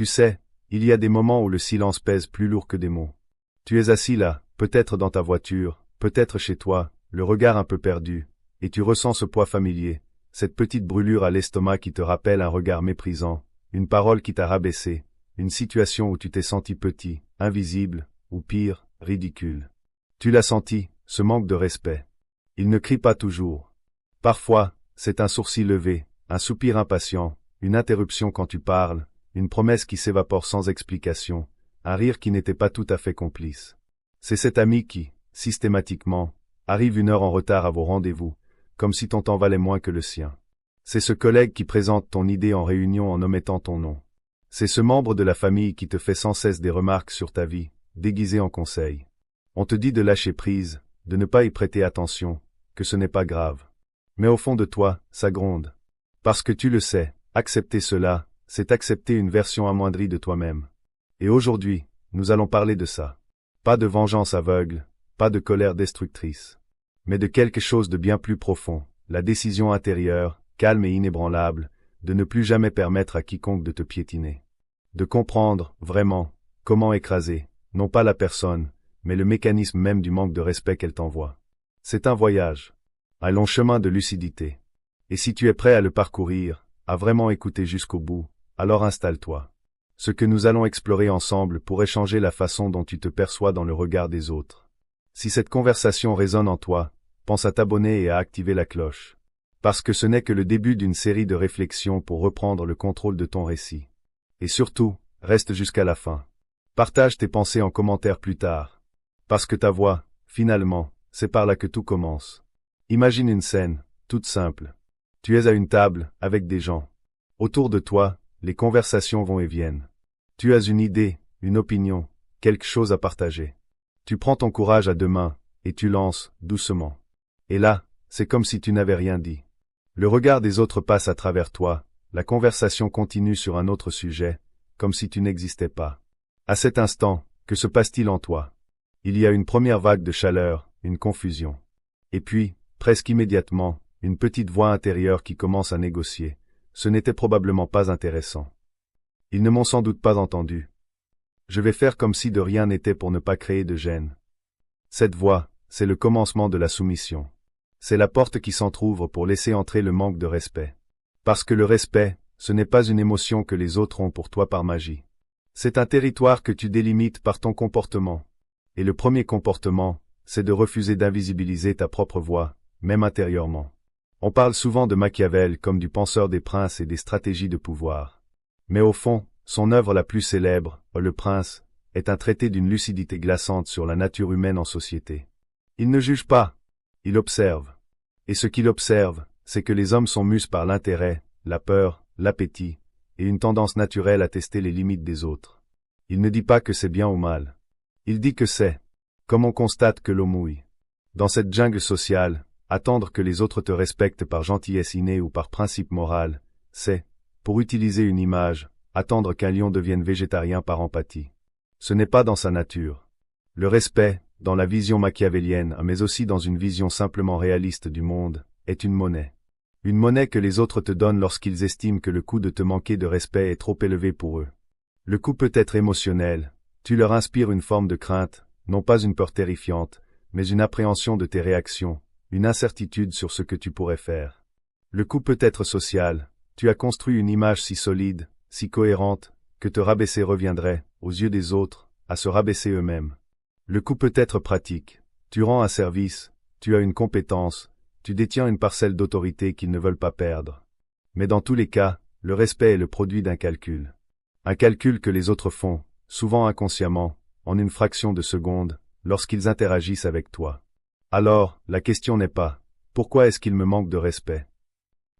Tu sais, il y a des moments où le silence pèse plus lourd que des mots. Tu es assis là, peut-être dans ta voiture, peut-être chez toi, le regard un peu perdu, et tu ressens ce poids familier, cette petite brûlure à l'estomac qui te rappelle un regard méprisant, une parole qui t'a rabaissé, une situation où tu t'es senti petit, invisible, ou pire, ridicule. Tu l'as senti, ce manque de respect. Il ne crie pas toujours. Parfois, c'est un sourcil levé, un soupir impatient, une interruption quand tu parles, une promesse qui s'évapore sans explication, un rire qui n'était pas tout à fait complice. C'est cet ami qui, systématiquement, arrive une heure en retard à vos rendez-vous, comme si ton temps valait moins que le sien. C'est ce collègue qui présente ton idée en réunion en omettant ton nom. C'est ce membre de la famille qui te fait sans cesse des remarques sur ta vie, déguisées en conseils. On te dit de lâcher prise, de ne pas y prêter attention, que ce n'est pas grave. Mais au fond de toi, ça gronde. Parce que tu le sais, accepter cela, c'est accepter une version amoindrie de toi-même. Et aujourd'hui, nous allons parler de ça. Pas de vengeance aveugle, pas de colère destructrice, mais de quelque chose de bien plus profond, la décision intérieure, calme et inébranlable, de ne plus jamais permettre à quiconque de te piétiner. De comprendre, vraiment, comment écraser, non pas la personne, mais le mécanisme même du manque de respect qu'elle t'envoie. C'est un voyage, un long chemin de lucidité. Et si tu es prêt à le parcourir, à vraiment écouter jusqu'au bout, alors installe-toi. Ce que nous allons explorer ensemble pourrait changer la façon dont tu te perçois dans le regard des autres. Si cette conversation résonne en toi, pense à t'abonner et à activer la cloche. Parce que ce n'est que le début d'une série de réflexions pour reprendre le contrôle de ton récit. Et surtout, reste jusqu'à la fin. Partage tes pensées en commentaire plus tard. Parce que ta voix, finalement, c'est par là que tout commence. Imagine une scène, toute simple. Tu es à une table, avec des gens. Autour de toi, les conversations vont et viennent. Tu as une idée, une opinion, quelque chose à partager. Tu prends ton courage à deux mains, et tu lances, doucement. Et là, c'est comme si tu n'avais rien dit. Le regard des autres passe à travers toi, la conversation continue sur un autre sujet, comme si tu n'existais pas. À cet instant, que se passe-t-il en toi? Il y a une première vague de chaleur, une confusion. Et puis, presque immédiatement, une petite voix intérieure qui commence à négocier. Ce n'était probablement pas intéressant. Ils ne m'ont sans doute pas entendu. Je vais faire comme si de rien n'était pour ne pas créer de gêne. Cette voix, c'est le commencement de la soumission. C'est la porte qui s'entr'ouvre pour laisser entrer le manque de respect. Parce que le respect, ce n'est pas une émotion que les autres ont pour toi par magie. C'est un territoire que tu délimites par ton comportement. Et le premier comportement, c'est de refuser d'invisibiliser ta propre voix, même intérieurement. On parle souvent de Machiavel comme du penseur des princes et des stratégies de pouvoir. Mais au fond, son œuvre la plus célèbre, Le Prince, est un traité d'une lucidité glaçante sur la nature humaine en société. Il ne juge pas, il observe. Et ce qu'il observe, c'est que les hommes sont mus par l'intérêt, la peur, l'appétit, et une tendance naturelle à tester les limites des autres. Il ne dit pas que c'est bien ou mal. Il dit que c'est, comme on constate que l'eau mouille. Dans cette jungle sociale, attendre que les autres te respectent par gentillesse innée ou par principe moral, c'est, pour utiliser une image, attendre qu'un lion devienne végétarien par empathie. Ce n'est pas dans sa nature. Le respect, dans la vision machiavélienne, mais aussi dans une vision simplement réaliste du monde, est une monnaie. Une monnaie que les autres te donnent lorsqu'ils estiment que le coût de te manquer de respect est trop élevé pour eux. Le coût peut être émotionnel, tu leur inspires une forme de crainte, non pas une peur terrifiante, mais une appréhension de tes réactions, une incertitude sur ce que tu pourrais faire. Le coût peut être social, tu as construit une image si solide, si cohérente, que te rabaisser reviendrait, aux yeux des autres, à se rabaisser eux-mêmes. Le coût peut être pratique, tu rends un service, tu as une compétence, tu détiens une parcelle d'autorité qu'ils ne veulent pas perdre. Mais dans tous les cas, le respect est le produit d'un calcul. Un calcul que les autres font, souvent inconsciemment, en une fraction de seconde, lorsqu'ils interagissent avec toi. Alors, la question n'est pas « Pourquoi est-ce qu'il me manque de respect ?»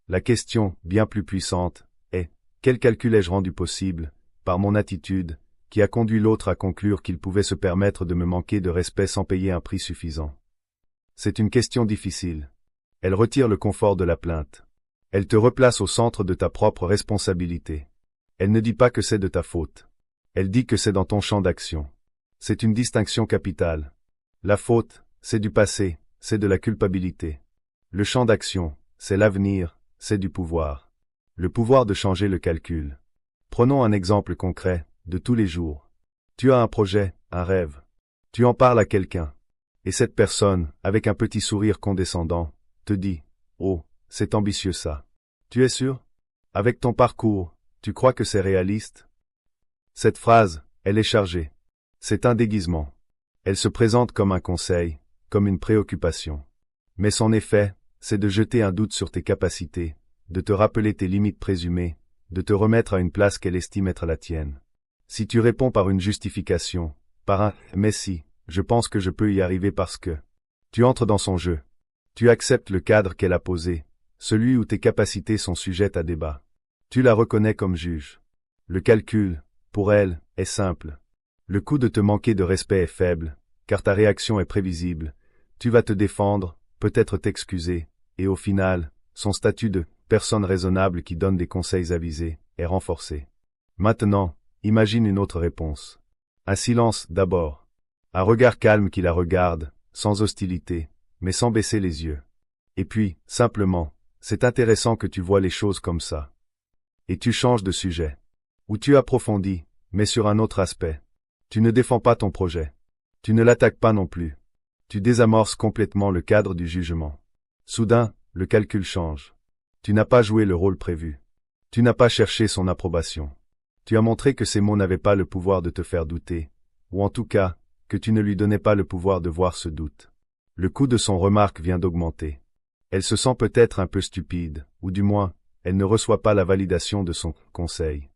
La question, bien plus puissante, est « Quel calcul ai-je rendu possible, par mon attitude, qui a conduit l'autre à conclure qu'il pouvait se permettre de me manquer de respect sans payer un prix suffisant ?» C'est une question difficile. Elle retire le confort de la plainte. Elle te replace au centre de ta propre responsabilité. Elle ne dit pas que c'est de ta faute. Elle dit que c'est dans ton champ d'action. C'est une distinction capitale. La faute, c'est du passé, c'est de la culpabilité. Le champ d'action, c'est l'avenir, c'est du pouvoir. Le pouvoir de changer le calcul. Prenons un exemple concret, de tous les jours. Tu as un projet, un rêve. Tu en parles à quelqu'un. Et cette personne, avec un petit sourire condescendant, te dit « Oh, c'est ambitieux ça. Tu es sûr? Avec ton parcours, tu crois que c'est réaliste ?» Cette phrase, elle est chargée. C'est un déguisement. Elle se présente comme un conseil, comme une préoccupation. Mais son effet, c'est de jeter un doute sur tes capacités, de te rappeler tes limites présumées, de te remettre à une place qu'elle estime être la tienne. Si tu réponds par une justification, par un « mais si, je pense que je peux y arriver parce que… » tu entres dans son jeu. Tu acceptes le cadre qu'elle a posé, celui où tes capacités sont sujettes à débat. Tu la reconnais comme juge. Le calcul, pour elle, est simple. Le coût de te manquer de respect est faible, car ta réaction est prévisible. Tu vas te défendre, peut-être t'excuser, et au final, son statut de « personne raisonnable qui donne des conseils avisés » est renforcé. Maintenant, imagine une autre réponse. Un silence d'abord. Un regard calme qui la regarde, sans hostilité, mais sans baisser les yeux. Et puis, simplement, c'est intéressant que tu vois les choses comme ça. Et tu changes de sujet. Ou tu approfondis, mais sur un autre aspect. Tu ne défends pas ton projet. Tu ne l'attaques pas non plus. Tu désamorces complètement le cadre du jugement. Soudain, le calcul change. Tu n'as pas joué le rôle prévu. Tu n'as pas cherché son approbation. Tu as montré que ces mots n'avaient pas le pouvoir de te faire douter, ou en tout cas, que tu ne lui donnais pas le pouvoir de voir ce doute. Le coût de son remarque vient d'augmenter. Elle se sent peut-être un peu stupide, ou du moins, elle ne reçoit pas la validation de son conseil.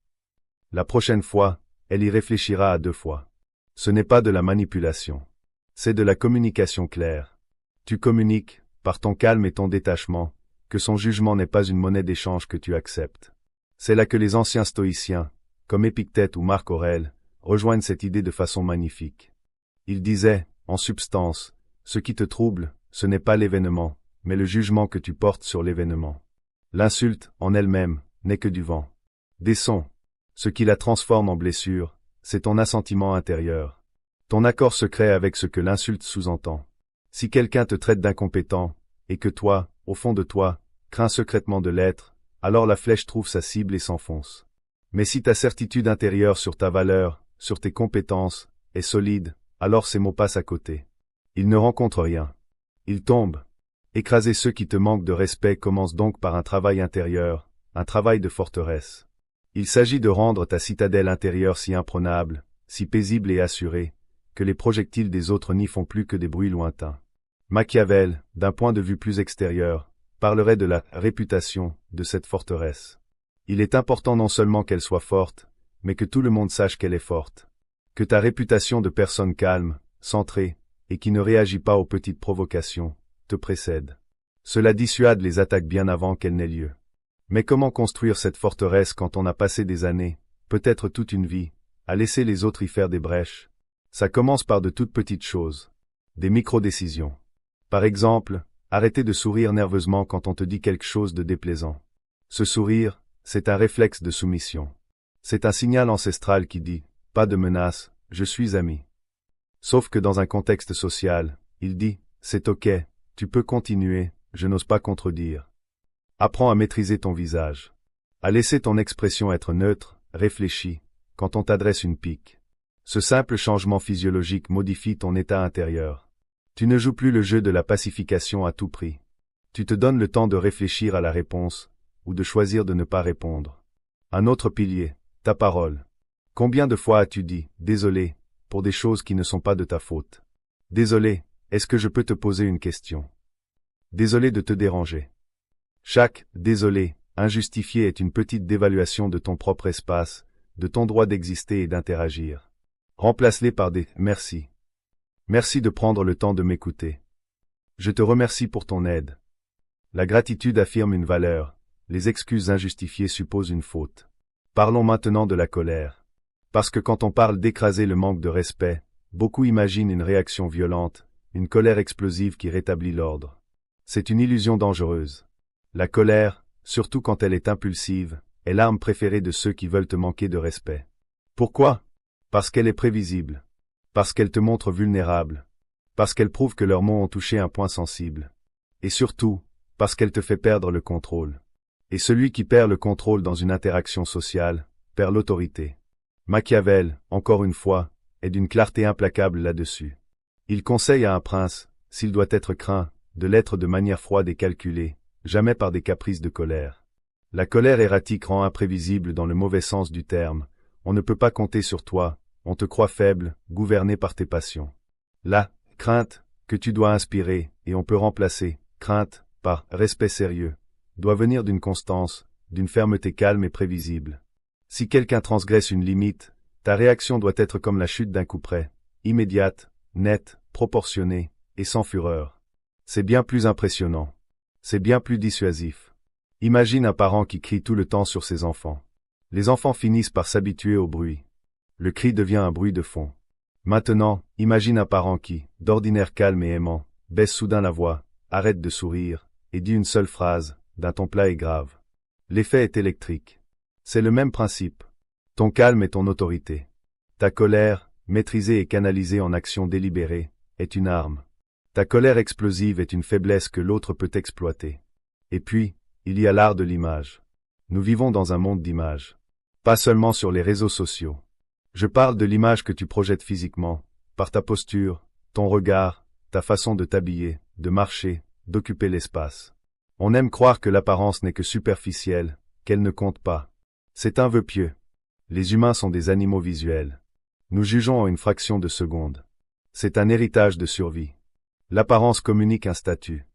La prochaine fois, elle y réfléchira à 2 fois. Ce n'est pas de la manipulation. C'est de la communication claire. Tu communiques, par ton calme et ton détachement, que son jugement n'est pas une monnaie d'échange que tu acceptes. C'est là que les anciens stoïciens, comme Épictète ou Marc Aurèle, rejoignent cette idée de façon magnifique. Ils disaient, en substance, ce qui te trouble, ce n'est pas l'événement, mais le jugement que tu portes sur l'événement. L'insulte, en elle-même, n'est que du vent. Des sons. Ce qui la transforme en blessure, c'est ton assentiment intérieur. Ton accord secret avec ce que l'insulte sous-entend. Si quelqu'un te traite d'incompétent, et que toi, au fond de toi, crains secrètement de l'être, alors la flèche trouve sa cible et s'enfonce. Mais si ta certitude intérieure sur ta valeur, sur tes compétences, est solide, alors ces mots passent à côté. Ils ne rencontrent rien. Ils tombent. Écraser ceux qui te manquent de respect commence donc par un travail intérieur, un travail de forteresse. Il s'agit de rendre ta citadelle intérieure si imprenable, si paisible et assurée, que les projectiles des autres n'y font plus que des bruits lointains. Machiavel, d'un point de vue plus extérieur, parlerait de la réputation de cette forteresse. Il est important non seulement qu'elle soit forte, mais que tout le monde sache qu'elle est forte. Que ta réputation de personne calme, centrée, et qui ne réagit pas aux petites provocations, te précède. Cela dissuade les attaques bien avant qu'elles n'aient lieu. Mais comment construire cette forteresse quand on a passé des années, peut-être toute une vie, à laisser les autres y faire des brèches? Ça commence par de toutes petites choses. Des micro-décisions. Par exemple, arrêter de sourire nerveusement quand on te dit quelque chose de déplaisant. Ce sourire, c'est un réflexe de soumission. C'est un signal ancestral qui dit « pas de menace, je suis ami ». Sauf que dans un contexte social, il dit « c'est ok, tu peux continuer, je n'ose pas contredire ». Apprends à maîtriser ton visage. À laisser ton expression être neutre, réfléchie, quand on t'adresse une pique. Ce simple changement physiologique modifie ton état intérieur. Tu ne joues plus le jeu de la pacification à tout prix. Tu te donnes le temps de réfléchir à la réponse, ou de choisir de ne pas répondre. Un autre pilier, ta parole. Combien de fois as-tu dit « désolé » pour des choses qui ne sont pas de ta faute? Désolé, est-ce que je peux te poser une question? Désolé de te déranger. Chaque « désolé » injustifié est une petite dévaluation de ton propre espace, de ton droit d'exister et d'interagir. Remplace-les par des « merci ». Merci de prendre le temps de m'écouter. Je te remercie pour ton aide. La gratitude affirme une valeur, les excuses injustifiées supposent une faute. Parlons maintenant de la colère. Parce que quand on parle d'écraser le manque de respect, beaucoup imaginent une réaction violente, une colère explosive qui rétablit l'ordre. C'est une illusion dangereuse. La colère, surtout quand elle est impulsive, est l'arme préférée de ceux qui veulent te manquer de respect. Pourquoi? Parce qu'elle est prévisible. Parce qu'elle te montre vulnérable. Parce qu'elle prouve que leurs mots ont touché un point sensible. Et surtout, parce qu'elle te fait perdre le contrôle. Et celui qui perd le contrôle dans une interaction sociale, perd l'autorité. Machiavel, encore une fois, est d'une clarté implacable là-dessus. Il conseille à un prince, s'il doit être craint, de l'être de manière froide et calculée, jamais par des caprices de colère. La colère erratique rend imprévisible dans le mauvais sens du terme. On ne peut pas compter sur toi, on te croit faible, gouverné par tes passions. La crainte que tu dois inspirer, et on peut remplacer crainte par respect sérieux, doit venir d'une constance, d'une fermeté calme et prévisible. Si quelqu'un transgresse une limite, ta réaction doit être comme la chute d'un couperet, immédiate, nette, proportionnée, et sans fureur. C'est bien plus impressionnant. C'est bien plus dissuasif. Imagine un parent qui crie tout le temps sur ses enfants. Les enfants finissent par s'habituer au bruit. Le cri devient un bruit de fond. Maintenant, imagine un parent qui, d'ordinaire calme et aimant, baisse soudain la voix, arrête de sourire, et dit une seule phrase, d'un ton plat et grave. L'effet est électrique. C'est le même principe. Ton calme est ton autorité. Ta colère, maîtrisée et canalisée en action délibérée, est une arme. Ta colère explosive est une faiblesse que l'autre peut exploiter. Et puis, il y a l'art de l'image. Nous vivons dans un monde d'images. Pas seulement sur les réseaux sociaux. Je parle de l'image que tu projettes physiquement, par ta posture, ton regard, ta façon de t'habiller, de marcher, d'occuper l'espace. On aime croire que l'apparence n'est que superficielle, qu'elle ne compte pas. C'est un vœu pieux. Les humains sont des animaux visuels. Nous jugeons en une fraction de seconde. C'est un héritage de survie. L'apparence communique un statut.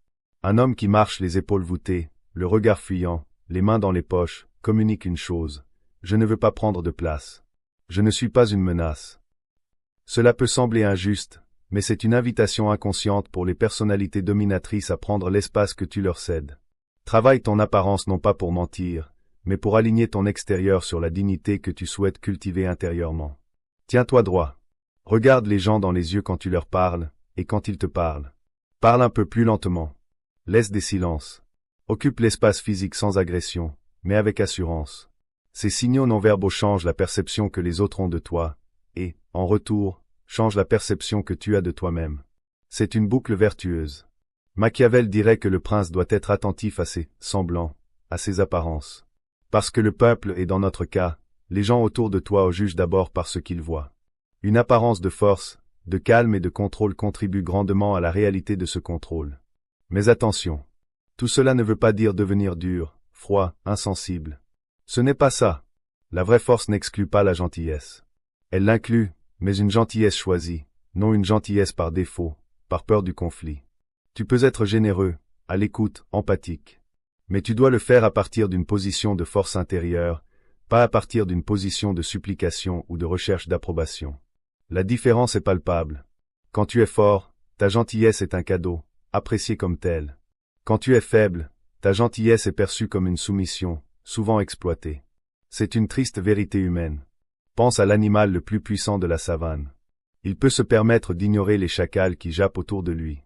Un homme qui marche les épaules voûtées, le regard fuyant, les mains dans les poches, communique une chose. Je ne veux pas prendre de place. Je ne suis pas une menace. Cela peut sembler injuste, mais c'est une invitation inconsciente pour les personnalités dominatrices à prendre l'espace que tu leur cèdes. Travaille ton apparence non pas pour mentir, mais pour aligner ton extérieur sur la dignité que tu souhaites cultiver intérieurement. Tiens-toi droit. Regarde les gens dans les yeux quand tu leur parles, et quand ils te parlent. Parle un peu plus lentement. Laisse des silences. Occupe l'espace physique sans agression, mais avec assurance. Ces signaux non-verbaux changent la perception que les autres ont de toi, et, en retour, changent la perception que tu as de toi-même. C'est une boucle vertueuse. Machiavel dirait que le prince doit être attentif à ses semblants, à ses apparences. Parce que le peuple et dans notre cas, les gens autour de toi jugent d'abord par ce qu'ils voient. Une apparence de force, de calme et de contrôle contribue grandement à la réalité de ce contrôle. Mais attention. Tout cela ne veut pas dire devenir dur, froid, insensible. Ce n'est pas ça. La vraie force n'exclut pas la gentillesse. Elle l'inclut, mais une gentillesse choisie, non une gentillesse par défaut, par peur du conflit. Tu peux être généreux, à l'écoute, empathique. Mais tu dois le faire à partir d'une position de force intérieure, pas à partir d'une position de supplication ou de recherche d'approbation. La différence est palpable. Quand tu es fort, ta gentillesse est un cadeau, apprécié comme tel. Quand tu es faible, ta gentillesse est perçue comme une soumission, souvent exploitée. C'est une triste vérité humaine. Pense à l'animal le plus puissant de la savane. Il peut se permettre d'ignorer les chacals qui jappent autour de lui.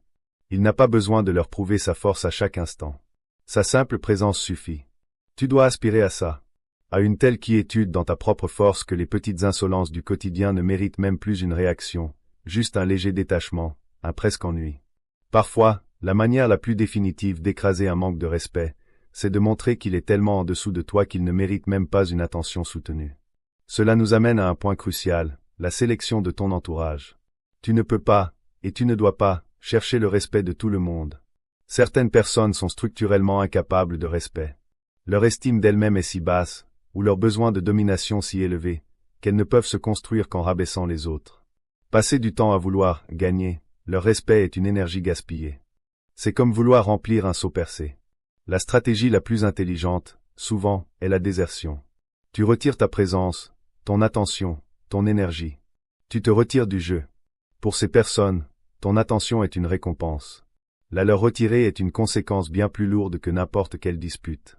Il n'a pas besoin de leur prouver sa force à chaque instant. Sa simple présence suffit. Tu dois aspirer à ça. À une telle quiétude dans ta propre force que les petites insolences du quotidien ne méritent même plus une réaction, juste un léger détachement, un presque ennui. Parfois, la manière la plus définitive d'écraser un manque de respect, c'est de montrer qu'il est tellement en dessous de toi qu'il ne mérite même pas une attention soutenue. Cela nous amène à un point crucial, la sélection de ton entourage. Tu ne peux pas, et tu ne dois pas, chercher le respect de tout le monde. Certaines personnes sont structurellement incapables de respect. Leur estime d'elles-mêmes est si basse, ou leur besoin de domination si élevé, qu'elles ne peuvent se construire qu'en rabaissant les autres. Passer du temps à vouloir gagner, leur respect est une énergie gaspillée. C'est comme vouloir remplir un seau percé. La stratégie la plus intelligente, souvent, est la désertion. Tu retires ta présence, ton attention, ton énergie. Tu te retires du jeu. Pour ces personnes, ton attention est une récompense. La leur retirer est une conséquence bien plus lourde que n'importe quelle dispute.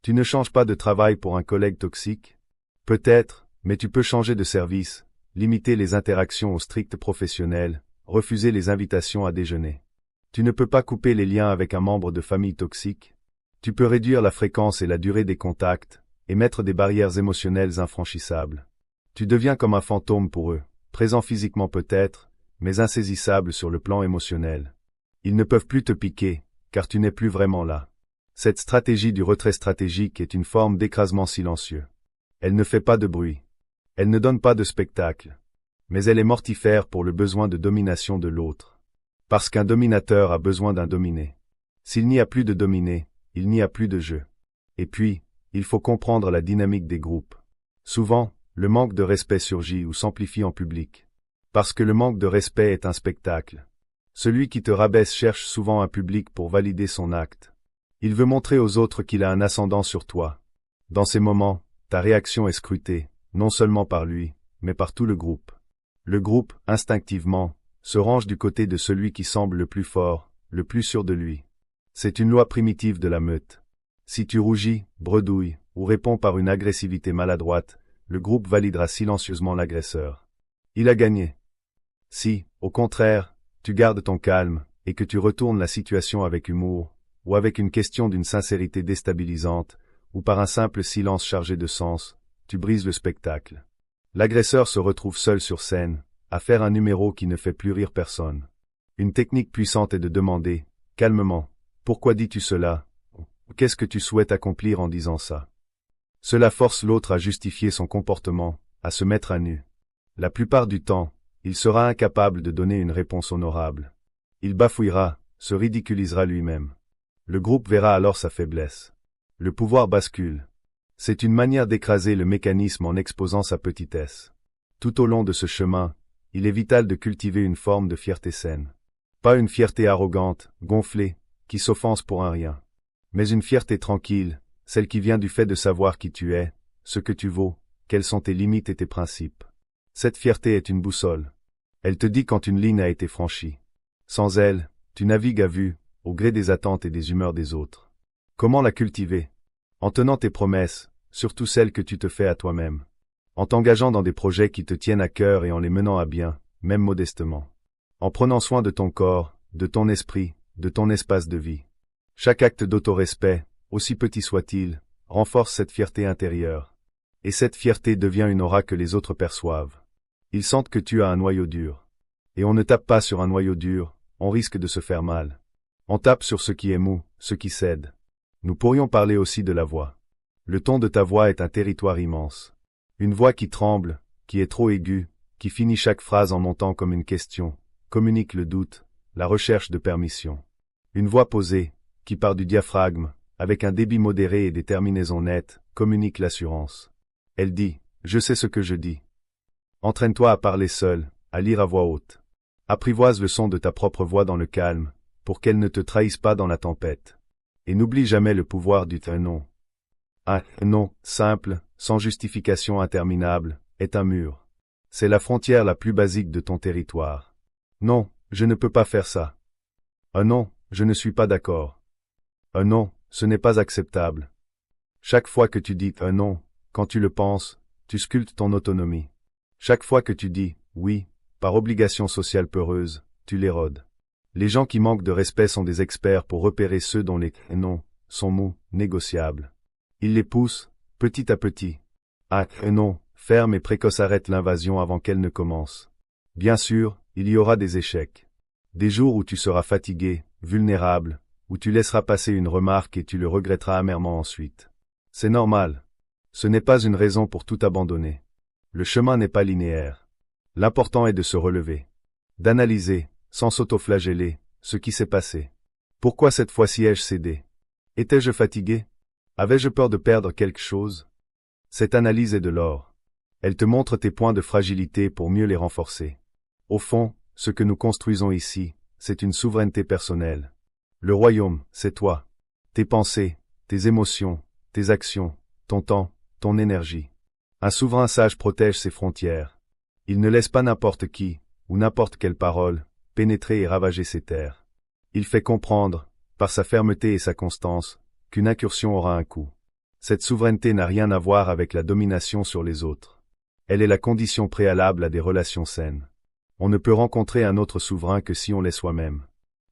Tu ne changes pas de travail pour un collègue toxique? Peut-être, mais tu peux changer de service, limiter les interactions au strict professionnel, refuser les invitations à déjeuner. Tu ne peux pas couper les liens avec un membre de famille toxique. Tu peux réduire la fréquence et la durée des contacts, et mettre des barrières émotionnelles infranchissables. Tu deviens comme un fantôme pour eux, présent physiquement peut-être, mais insaisissable sur le plan émotionnel. Ils ne peuvent plus te piquer, car tu n'es plus vraiment là. Cette stratégie du retrait stratégique est une forme d'écrasement silencieux. Elle ne fait pas de bruit. Elle ne donne pas de spectacle. Mais elle est mortifère pour le besoin de domination de l'autre. Parce qu'un dominateur a besoin d'un dominé. S'il n'y a plus de dominé, il n'y a plus de jeu. Et puis, il faut comprendre la dynamique des groupes. Souvent, le manque de respect surgit ou s'amplifie en public. Parce que le manque de respect est un spectacle. Celui qui te rabaisse cherche souvent un public pour valider son acte. Il veut montrer aux autres qu'il a un ascendant sur toi. Dans ces moments, ta réaction est scrutée, non seulement par lui, mais par tout le groupe. Le groupe, instinctivement, se range du côté de celui qui semble le plus fort, le plus sûr de lui. C'est une loi primitive de la meute. Si tu rougis, bredouilles, ou réponds par une agressivité maladroite, le groupe validera silencieusement l'agresseur. Il a gagné. Si, au contraire, tu gardes ton calme, et que tu retournes la situation avec humour, ou avec une question d'une sincérité déstabilisante, ou par un simple silence chargé de sens, tu brises le spectacle. L'agresseur se retrouve seul sur scène, à faire un numéro qui ne fait plus rire personne. Une technique puissante est de demander, calmement, « Pourquoi dis-tu cela ?» ou « Qu'est-ce que tu souhaites accomplir en disant ça ?» Cela force l'autre à justifier son comportement, à se mettre à nu. La plupart du temps, il sera incapable de donner une réponse honorable. Il bafouillera, se ridiculisera lui-même. Le groupe verra alors sa faiblesse. Le pouvoir bascule. C'est une manière d'écraser le mécanisme en exposant sa petitesse. Tout au long de ce chemin, il est vital de cultiver une forme de fierté saine. Pas une fierté arrogante, gonflée, qui s'offense pour un rien. Mais une fierté tranquille, celle qui vient du fait de savoir qui tu es, ce que tu vaux, quelles sont tes limites et tes principes. Cette fierté est une boussole. Elle te dit quand une ligne a été franchie. Sans elle, tu navigues à vue, au gré des attentes et des humeurs des autres. Comment la cultiver? En tenant tes promesses, surtout celles que tu te fais à toi-même. En t'engageant dans des projets qui te tiennent à cœur et en les menant à bien, même modestement. En prenant soin de ton corps, de ton esprit, de ton espace de vie. Chaque acte d'autorespect, aussi petit soit-il, renforce cette fierté intérieure. Et cette fierté devient une aura que les autres perçoivent. Ils sentent que tu as un noyau dur. Et on ne tape pas sur un noyau dur, on risque de se faire mal. On tape sur ce qui est mou, ce qui cède. Nous pourrions parler aussi de la voix. Le ton de ta voix est un territoire immense. Une voix qui tremble, qui est trop aiguë, qui finit chaque phrase en montant comme une question, communique le doute, la recherche de permission. Une voix posée, qui part du diaphragme, avec un débit modéré et des terminaisons nettes, communique l'assurance. Elle dit « Je sais ce que je dis ». Entraîne-toi à parler seul, à lire à voix haute. Apprivoise le son de ta propre voix dans le calme, pour qu'elle ne te trahisse pas dans la tempête. Et n'oublie jamais le pouvoir du « non ». Un « non » simple, sans justification interminable, est un mur. C'est la frontière la plus basique de ton territoire. Non, je ne peux pas faire ça. Un non, je ne suis pas d'accord. Un non, ce n'est pas acceptable. Chaque fois que tu dis un non, quand tu le penses, tu sculptes ton autonomie. Chaque fois que tu dis oui, par obligation sociale peureuse, tu l'érodes. Les gens qui manquent de respect sont des experts pour repérer ceux dont les non sont mous, négociables. Ils les poussent, petit à petit. Un non, ferme et précoce arrête l'invasion avant qu'elle ne commence. Bien sûr, il y aura des échecs. Des jours où tu seras fatigué, vulnérable, où tu laisseras passer une remarque et tu le regretteras amèrement ensuite. C'est normal. Ce n'est pas une raison pour tout abandonner. Le chemin n'est pas linéaire. L'important est de se relever. D'analyser, sans s'autoflageller, ce qui s'est passé. Pourquoi cette fois-ci ai-je cédé? Étais-je fatigué? Avais-je peur de perdre quelque chose? Cette analyse est de l'or. Elle te montre tes points de fragilité pour mieux les renforcer. Au fond, ce que nous construisons ici, c'est une souveraineté personnelle. Le royaume, c'est toi. Tes pensées, tes émotions, tes actions, ton temps, ton énergie. Un souverain sage protège ses frontières. Il ne laisse pas n'importe qui, ou n'importe quelle parole, pénétrer et ravager ses terres. Il fait comprendre, par sa fermeté et sa constance, qu'une incursion aura un coût. Cette souveraineté n'a rien à voir avec la domination sur les autres. Elle est la condition préalable à des relations saines. On ne peut rencontrer un autre souverain que si on l'est soi-même.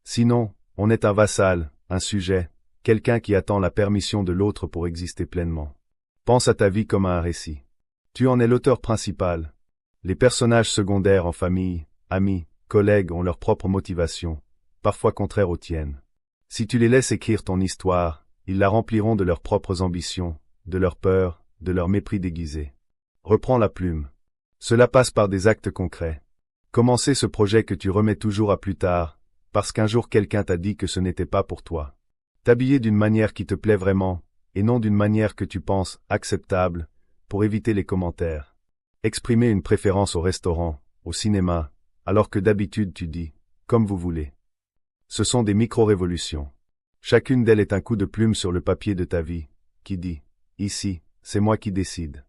Sinon, on est un vassal, un sujet, quelqu'un qui attend la permission de l'autre pour exister pleinement. Pense à ta vie comme à un récit. Tu en es l'auteur principal. Les personnages secondaires en famille, amis, collègues ont leur propre motivation, parfois contraires aux tiennes. Si tu les laisses écrire ton histoire, ils la rempliront de leurs propres ambitions, de leurs peurs, de leur mépris déguisé. Reprends la plume. Cela passe par des actes concrets. Commencer ce projet que tu remets toujours à plus tard, parce qu'un jour quelqu'un t'a dit que ce n'était pas pour toi. T'habiller d'une manière qui te plaît vraiment, et non d'une manière que tu penses acceptable, pour éviter les commentaires. Exprimer une préférence au restaurant, au cinéma, alors que d'habitude tu dis « comme vous voulez ». Ce sont des micro-révolutions. Chacune d'elles est un coup de plume sur le papier de ta vie, qui dit « ici, c'est moi qui décide ».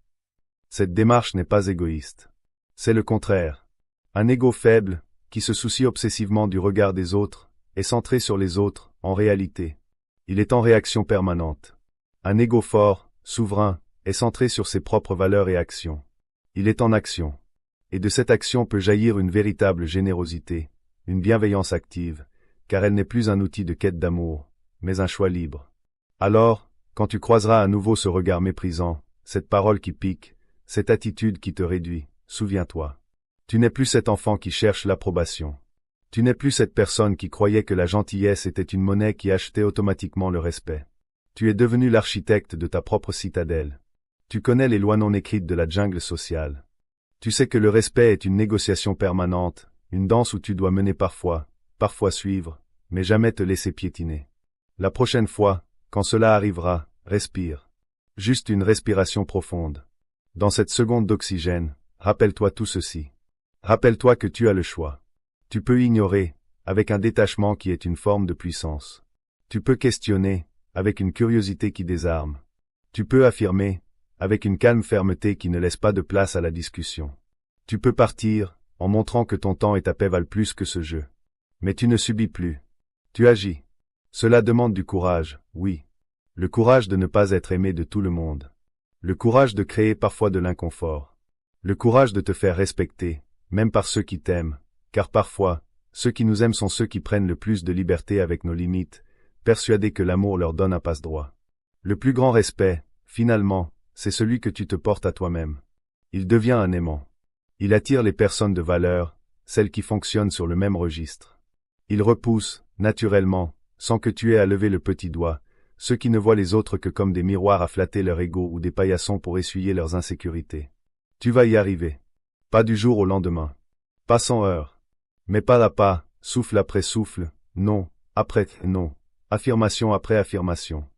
Cette démarche n'est pas égoïste. C'est le contraire. Un ego faible, qui se soucie obsessivement du regard des autres, est centré sur les autres, en réalité. Il est en réaction permanente. Un ego fort, souverain, est centré sur ses propres valeurs et actions. Il est en action. Et de cette action peut jaillir une véritable générosité, une bienveillance active, car elle n'est plus un outil de quête d'amour, mais un choix libre. Alors, quand tu croiseras à nouveau ce regard méprisant, cette parole qui pique, cette attitude qui te réduit, souviens-toi. Tu n'es plus cet enfant qui cherche l'approbation. Tu n'es plus cette personne qui croyait que la gentillesse était une monnaie qui achetait automatiquement le respect. Tu es devenu l'architecte de ta propre citadelle. Tu connais les lois non écrites de la jungle sociale. Tu sais que le respect est une négociation permanente, une danse où tu dois mener parfois suivre, mais jamais te laisser piétiner. La prochaine fois, quand cela arrivera, respire. Juste une respiration profonde. Dans cette seconde d'oxygène, rappelle-toi tout ceci. Rappelle-toi que tu as le choix. Tu peux ignorer, avec un détachement qui est une forme de puissance. Tu peux questionner, avec une curiosité qui désarme. Tu peux affirmer, avec une calme fermeté qui ne laisse pas de place à la discussion. Tu peux partir, en montrant que ton temps et ta paix valent plus que ce jeu. Mais tu ne subis plus. Tu agis. Cela demande du courage, oui. Le courage de ne pas être aimé de tout le monde. Le courage de créer parfois de l'inconfort. Le courage de te faire respecter, même par ceux qui t'aiment, car parfois, ceux qui nous aiment sont ceux qui prennent le plus de liberté avec nos limites, persuadés que l'amour leur donne un passe-droit. Le plus grand respect, finalement, c'est celui que tu te portes à toi-même. Il devient un aimant. Il attire les personnes de valeur, celles qui fonctionnent sur le même registre. Il repousse, naturellement, sans que tu aies à lever le petit doigt, ceux qui ne voient les autres que comme des miroirs à flatter leur ego ou des paillassons pour essuyer leurs insécurités. Tu vas y arriver. Pas du jour au lendemain. Pas sans heurts. Mais pas à pas, souffle après souffle, non, après non, affirmation après affirmation.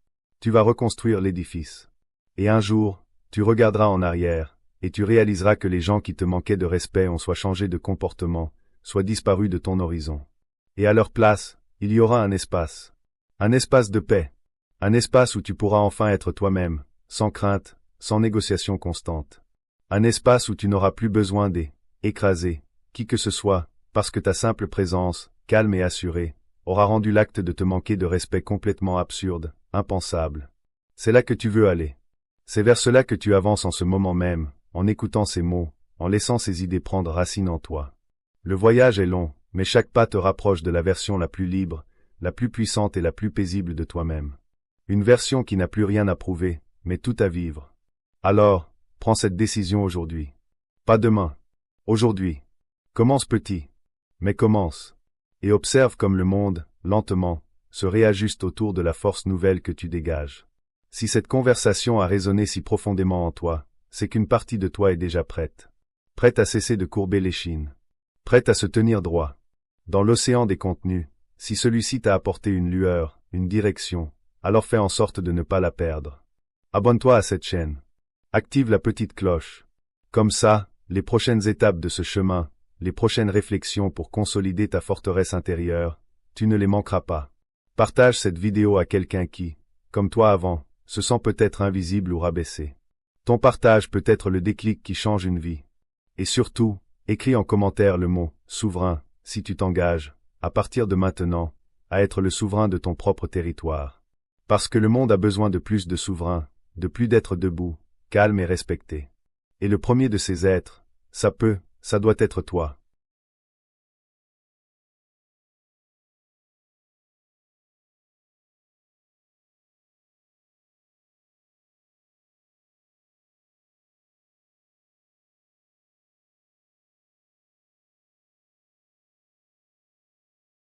Tu vas reconstruire l'édifice. Et un jour, tu regarderas en arrière, et tu réaliseras que les gens qui te manquaient de respect ont soit changé de comportement, soit disparu de ton horizon. Et à leur place, il y aura un espace de paix, un espace où tu pourras enfin être toi-même, sans crainte, sans négociation constante. Un espace où tu n'auras plus besoin d'écraser qui que ce soit, parce que ta simple présence, calme et assurée, aura rendu l'acte de te manquer de respect complètement absurde, impensable. C'est là que tu veux aller. C'est vers cela que tu avances en ce moment même, en écoutant ces mots, en laissant ces idées prendre racine en toi. Le voyage est long, mais chaque pas te rapproche de la version la plus libre, la plus puissante et la plus paisible de toi-même. Une version qui n'a plus rien à prouver, mais tout à vivre. Alors, prends cette décision aujourd'hui. Pas demain. Aujourd'hui. Commence petit. Mais commence. Et observe comme le monde, lentement, se réajuste autour de la force nouvelle que tu dégages. Si cette conversation a résonné si profondément en toi, c'est qu'une partie de toi est déjà prête. Prête à cesser de courber l'échine. Prête à se tenir droit. Dans l'océan des contenus, si celui-ci t'a apporté une lueur, une direction, alors fais en sorte de ne pas la perdre. Abonne-toi à cette chaîne. Active la petite cloche. Comme ça, les prochaines étapes de ce chemin, les prochaines réflexions pour consolider ta forteresse intérieure, tu ne les manqueras pas. Partage cette vidéo à quelqu'un qui, comme toi avant, se sent peut-être invisible ou rabaissé. Ton partage peut être le déclic qui change une vie. Et surtout, écris en commentaire le mot « souverain » si tu t'engages, à partir de maintenant, à être le souverain de ton propre territoire. Parce que le monde a besoin de plus de souverains, de plus d'êtres debout, calmes et respectés. Et le premier de ces êtres, ça doit être toi.